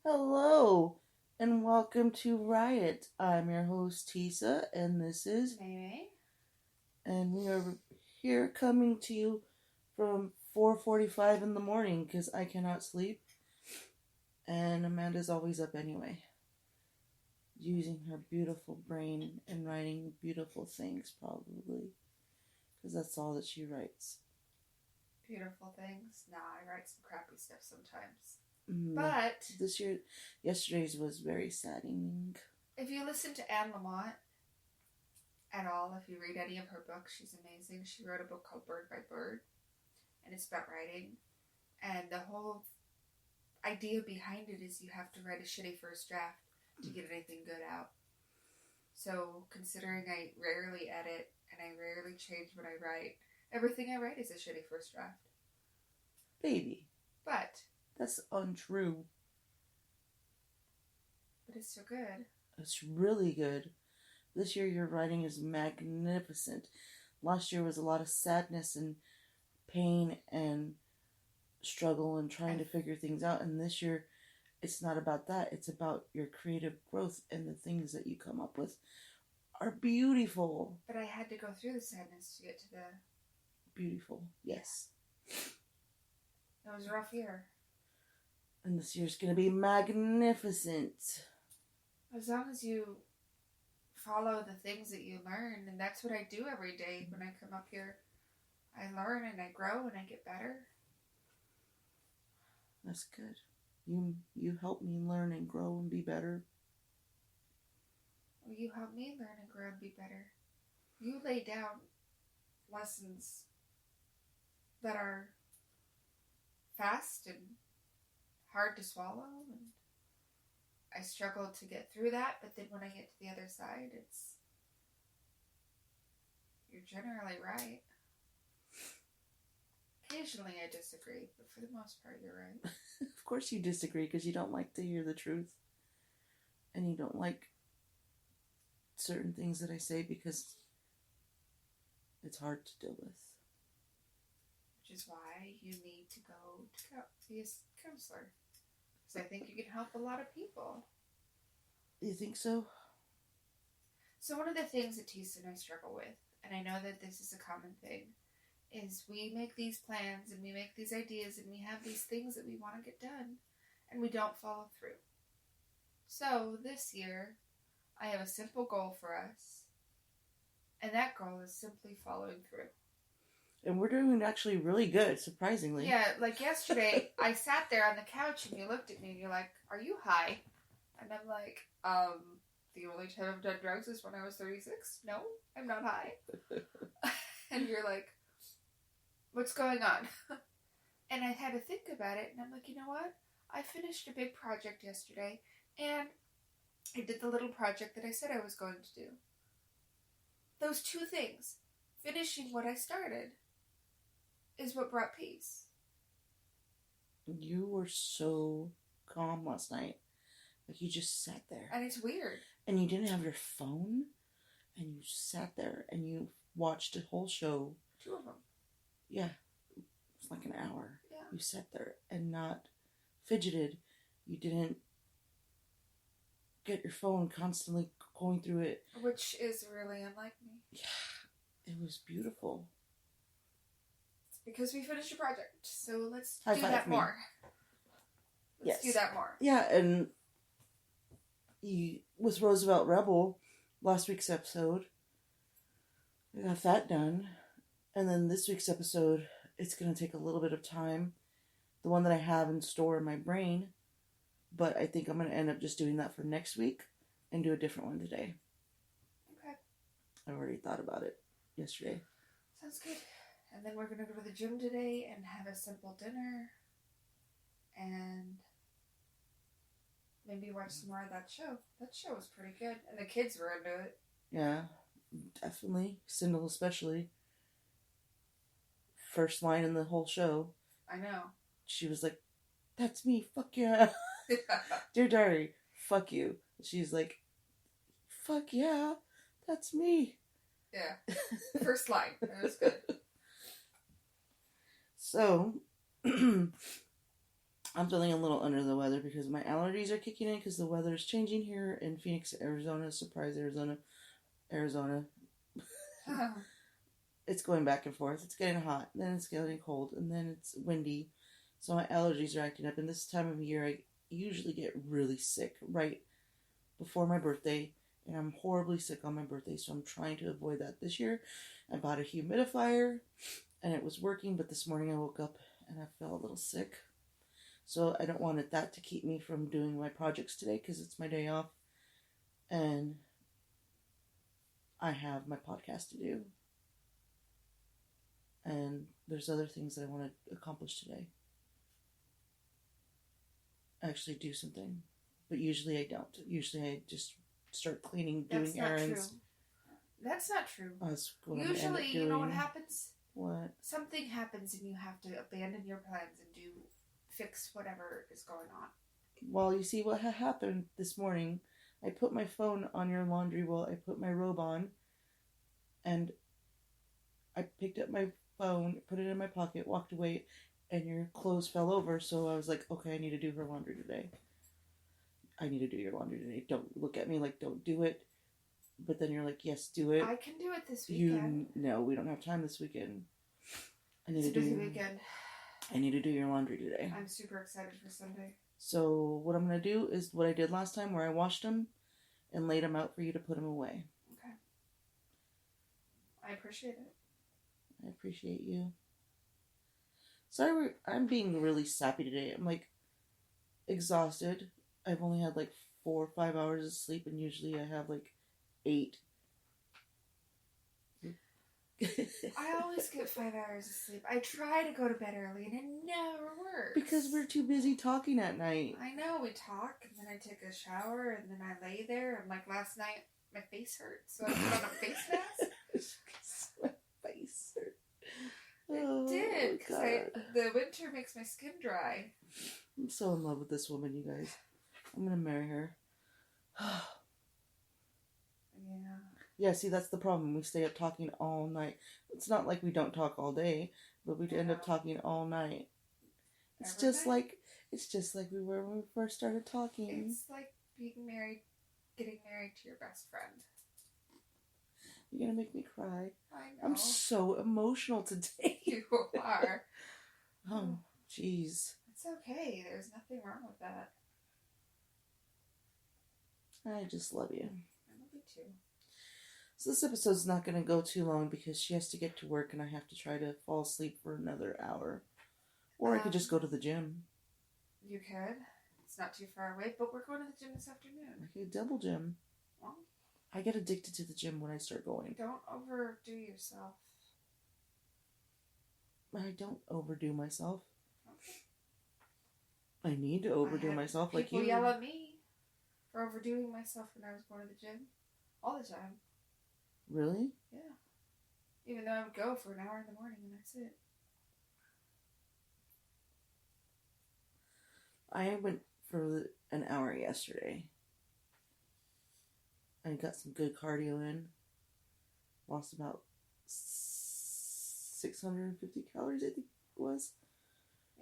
Hello, and welcome to Riot. I'm your host, Tisa, and this is Maybe. and we are here coming to you from 4:45 in the morning because I cannot sleep, and Amanda's always up anyway, using her beautiful brain and writing beautiful things, probably, because that's all that she writes. Beautiful things. Nah, I write some crappy stuff sometimes. Mm, But yesterday's was very saddening. if you listen to Anne Lamott at all, if you read any of her books, she's amazing. She wrote a book called Bird by Bird, and it's about writing. And the whole idea behind it is you have to write a shitty first draft to get anything good out. So, considering I rarely edit and I rarely change what I write, everything I write is a shitty first draft. Baby. But that's untrue. But it's so good. It's really good. This year your writing is magnificent. Last year was a lot of sadness and pain and struggle and trying to figure things out. And this year it's not about that. It's about your creative growth, and the things that you come up with are beautiful. But I had to go through the sadness to get to the... Beautiful, yes. It was a rough year. And this year's going to be magnificent. As long as you follow the things that you learn, and that's what I do every day when I come up here. I learn and I grow and I get better. That's good. You help me learn and grow and be better. Well, you help me learn and grow and be better. You lay down lessons that are fast and hard to swallow, and I struggle to get through that, but then when I get to the other side, you're generally right. Occasionally I disagree, but for the most part you're right. Of course you disagree, because you don't like to hear the truth. And you don't like certain things that I say because it's hard to deal with. Which is why you need to go to be a counselor. Because I think you can help a lot of people. You think so? So one of the things that Tisa and I struggle with, and I know that this is a common thing, is we make these plans and we make these ideas and we have these things that we want to get done and we don't follow through. So this year, I have a simple goal for us, and that goal is simply following through. And we're doing actually really good, surprisingly. Yeah, like yesterday, I sat there on the couch and you looked at me and you're like, "Are you high?" And I'm like, the only time I've done drugs is when I was 36. No, I'm not high. And you're like, "What's going on?" And I had to think about it, and I'm like, you know what? I finished a big project yesterday, and I did the little project that I said I was going to do. Those two things, finishing what I started, is what brought peace. You were so calm last night. Like, you just sat there. And it's weird. And you didn't have your phone, and you sat there and you watched a whole show. 2 of them. Yeah. It's like an hour. Yeah. You sat there and not fidgeted. You didn't get your phone constantly going through it. Which is really unlike me. Yeah. It was beautiful. It's because we finished a project. So let's do that more. Let's do that more. Yeah, and with Roosevelt Rebel, last week's episode, we got that done. And then this week's episode, it's going to take a little bit of time. The one that I have in store in my brain. But I think I'm going to end up just doing that for next week and do a different one today. Okay. I already thought about it yesterday. Sounds good. And then we're going to go to the gym today and have a simple dinner. And maybe watch some more of that show. That show was pretty good. And the kids were into it. Yeah, definitely. Sindel especially. First line in the whole show. I know. She was like, "That's me, fuck yeah." Dear diary, fuck you. She's like, "Fuck yeah, that's me." Yeah. First line. It was good. So, I'm feeling a little under the weather because my allergies are kicking in because the weather is changing here in Phoenix, Arizona. Surprise, Arizona. It's going back and forth. It's getting hot, then it's getting cold, and then it's windy. So my allergies are acting up. And this time of year, I usually get really sick right before my birthday. And I'm horribly sick on my birthday, so I'm trying to avoid that this year. I bought a humidifier, and it was working, but this morning I woke up and I felt a little sick. So I don't want that to keep me from doing my projects today because it's my day off. And I have my podcast to do. And there's other things that I want to accomplish today. Actually do something. But usually I don't. Usually I just start cleaning, doing errands. That's not true. That's what usually, I'm doing. You know what happens? What? Something happens and you have to abandon your plans and fix whatever is going on. Well, you see what happened this morning. I put my phone on your laundry while I put my robe on. And I picked up my phone, put it in my pocket, walked away, and your clothes fell over. So I was like, okay, I need to do her laundry today. I need to do your laundry today. Don't look at me like don't do it. But then you're like, yes, do it. I can do it this weekend. No, we don't have time this weekend. It's a busy weekend. I need to do your laundry today. I'm super excited for Sunday. So what I'm going to do is what I did last time where I washed them and laid them out for you to put them away. Okay. I appreciate it. I appreciate you. Sorry, I'm being really sappy today. I'm like exhausted. I've only had like 4 or 5 hours of sleep, and usually I have like 8. I always get 5 hours of sleep. I try to go to bed early, and it never works. Because we're too busy talking at night. I know, we talk, and then I take a shower, and then I lay there, and like last night, my face hurt, so I put on a face mask. My face hurt. It did, because the winter makes my skin dry. I'm so in love with this woman, you guys. I'm going to marry her. Yeah. Yeah, see, that's the problem. We stay up talking all night. It's not like we don't talk all day, but we end up talking all night. It's just like we were when we first started talking. It's like getting married to your best friend. You're gonna make me cry. I know. I'm so emotional today. You are. Oh, jeez. It's okay. There's nothing wrong with that. I just love you. I love you too. So this episode's not going to go too long because she has to get to work and I have to try to fall asleep for another hour. Or I could just go to the gym. You could. It's not too far away, but we're going to the gym this afternoon. I could double gym. Well, I get addicted to the gym when I start going. Don't overdo yourself. I don't overdo myself. Okay. I need to overdo myself like you. People yell at me for overdoing myself when I was going to the gym. All the time. Really? Yeah. Even though I would go for an hour in the morning and that's it. I went for an hour yesterday. I got some good cardio in. Lost about 650 calories, I think it was.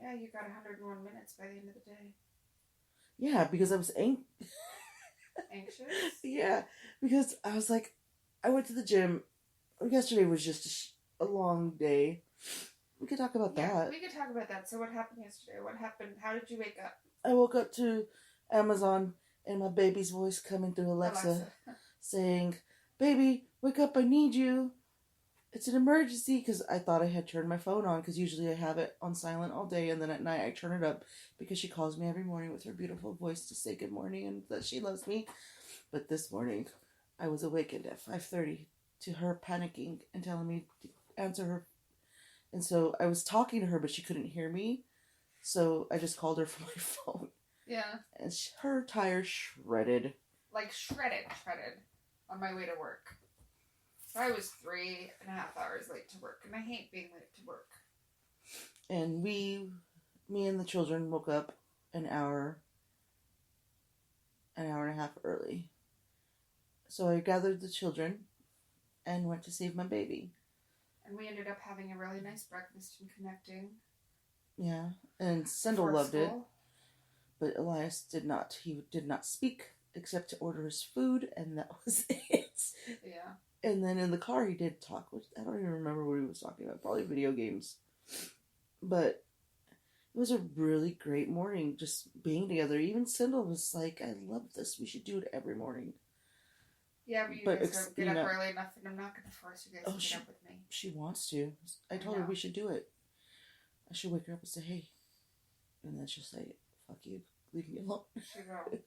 Yeah, you got 101 minutes by the end of the day. Yeah, because I was Anxious? Yeah, because I was like, I went to the gym. Yesterday was just a long day. We could talk about that. We could talk about that. So what happened yesterday? What happened? How did you wake up? I woke up to Amazon and my baby's voice coming through Alexa. Saying, "Baby, wake up, I need you. It's an emergency," because I thought I had turned my phone on, because usually I have it on silent all day, and then at night I turn it up because she calls me every morning with her beautiful voice to say good morning and that she loves me. But this morning, I was awakened at 5:30 to her panicking and telling me to answer her. And so I was talking to her, but she couldn't hear me, so I just called her from my phone. Yeah. And her tire shredded. Like shredded. On my way to work. So I was 3.5 hours late to work, and I hate being late to work. And me and the children woke up an hour and a half early. So I gathered the children and went to save my baby. And we ended up having a really nice breakfast and connecting. Yeah, and Sendel loved it. But Elias did not. He did not speak except to order his food, and that was it. Yeah. And then in the car he did talk. I don't even remember what he was talking about. Probably video games. But it was a really great morning, just being together. Even Sindel was like, I love this. We should do it every morning. Yeah, but you guys don't get up early enough, and I'm not going to force you guys to get up with me. She wants to. I told her we should do it. I should wake her up and say, hey. And then she'll say, fuck you. Leave me alone. She will.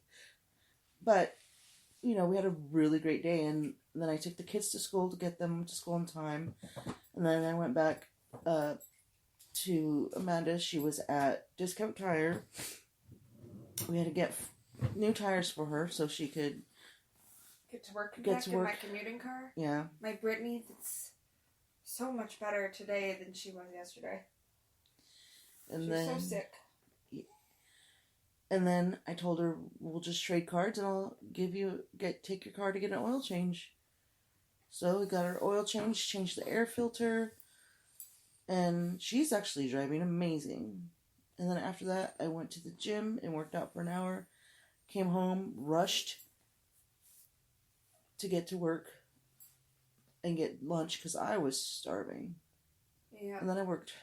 But, we had a really great day. And then I took the kids to school to get them to school on time. And then I went back to Amanda. She was at Discount Tire. We had to get new tires for her so she could get to work in my commuting car. Yeah. My Brittany, that's so much better today than she was yesterday. And She's so sick. And then I told her we'll just trade cards and I'll take your car to get an oil change. So we got her oil change, changed the air filter, and she's actually driving amazing. And then after that, I went to the gym and worked out for an hour. Came home, rushed to get to work and get lunch because I was starving. Yeah. And then I worked.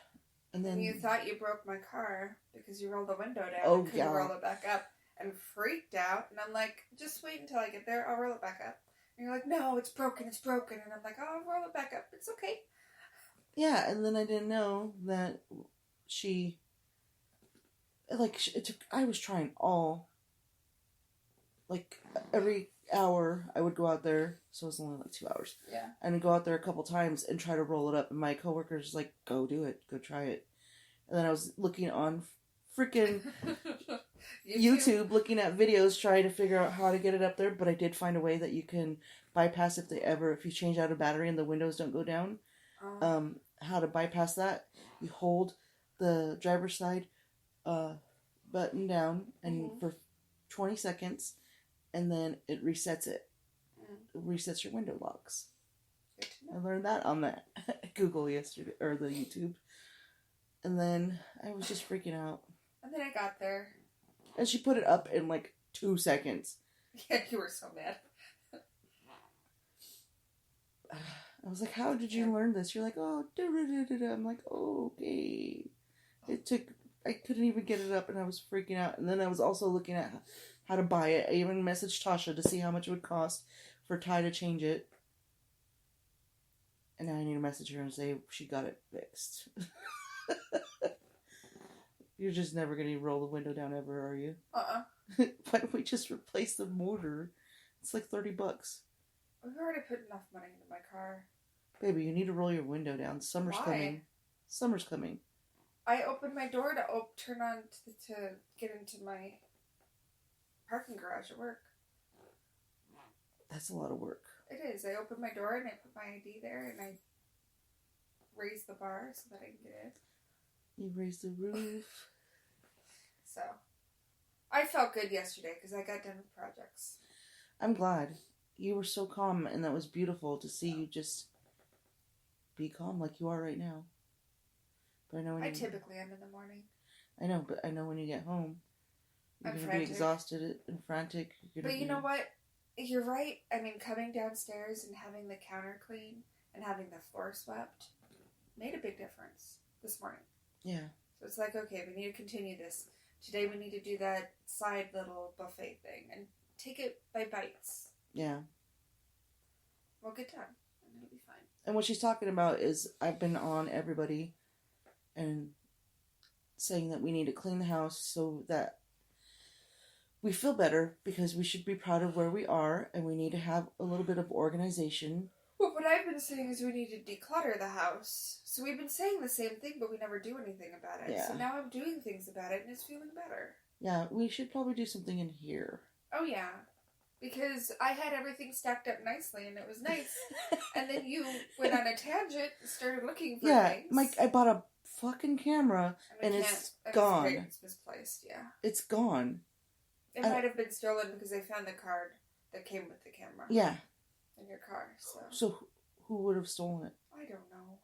And then you thought you broke my car because you rolled the window down and couldn't roll it back up and freaked out. And I'm like, just wait until I get there. I'll roll it back up. And you're like, no, it's broken. And I'm like, oh, I'll roll it back up. It's okay. Yeah, and then I didn't know that I was trying every hour I would go out there, so it was only 2 hours. Yeah. And I'd go out there a couple times and try to roll it up, and my coworkers was like, go do it, go try it. And then I was looking on freaking YouTube, looking at videos, trying to figure out how to get it up there, but I did find a way that you can bypass if you change out a battery and the windows don't go down. How to bypass that, you hold the driver's side button down and for 20 seconds, and then it resets it. It resets your window locks. I learned that on the Google yesterday, or the YouTube. And then I was just freaking out. And then I got there. And she put it up in 2 seconds. Yeah, you were so mad. I was like, how did you learn this? You're like, oh, da-da-da-da-da. I'm like, oh, okay. I couldn't even get it up and I was freaking out. And then I was also looking at how to buy it. I even messaged Tasha to see how much it would cost for Ty to change it. And now I need to message her and say she got it fixed. You're just never going to roll the window down ever, are you? Why don't we just replace the motor? It's like $30. We've already put enough money into my car. Baby, you need to roll your window down. Summer's coming. Summer's coming. I opened my door to turn on to get into my parking garage at work. That's a lot of work. It is. I opened my door and I put my ID there and I raised the bar so that I can get in. You raised the roof. So, I felt good yesterday because I got done with projects. I'm glad. You were so calm and that was beautiful to see you just be calm like you are right now. But I know I typically am in the morning. I know, but I know when you get home, you're going to be exhausted and frantic. But you know what? You're right. I mean, coming downstairs and having the counter clean and having the floor swept made a big difference this morning. Yeah. So it's like, okay, we need to continue this. Today we need to do that side little buffet thing and take it by bites. Yeah. We'll get done and it'll be fine. And what she's talking about is I've been on everybody and saying that we need to clean the house so that we feel better because we should be proud of where we are and we need to have a little bit of organization. Well, what I've been saying is we need to declutter the house. So we've been saying the same thing, but we never do anything about it. Yeah. So now I'm doing things about it and it's feeling better. Yeah, we should probably do something in here. Oh, yeah. Because I had everything stacked up nicely and it was nice. And then you went on a tangent and started looking for things. Yeah, I bought a fucking camera and it's gone. It's misplaced, yeah. It's gone. It might have been stolen because they found the card that came with the camera. Yeah. In your car, So who would have stolen it? I don't know.